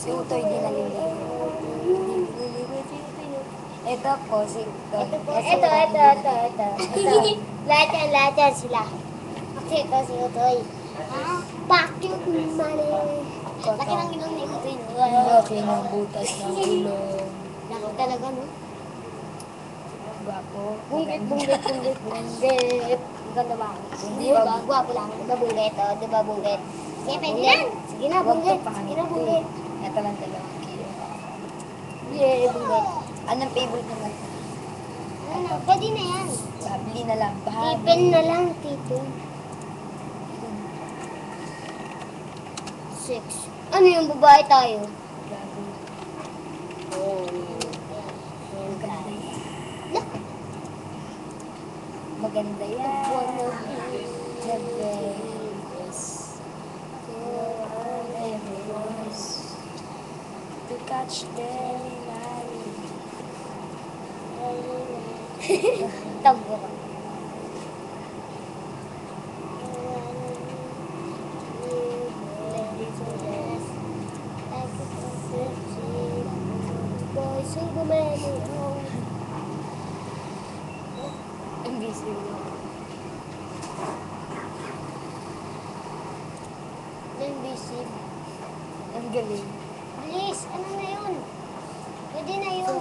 Si Utoy din naliligo. Naliligo si Utoy. Ito po, si Utoy. Ito. Lahat yan sila. Kasi ito si Utoy. Bakit mali? Laki ng ilong ni Utoy. Laki ng butas ng ilong. Laki talaga, no? Gwapo. Bunggit. Ganda ba ako? Hindi ba? Gwapo lang. Di ba bunggit? O, di ba bunggit? Sige, pwede yan. Sige na, bunggit. Sige na, bunggit. Ito lang 2 kilo. Yeah, bunggit. Anong favorite naman? Ano, pwede na yan. Sabli na lang. Tipin na lang, tipin. 6. Ano yung babae tayo? Gago. Oh, Maganda yan. The best. To catch them in Tabo ka. Boys and women, Invisible. invisible. Ang galing. Alis, ano na yun? Pwede na yun.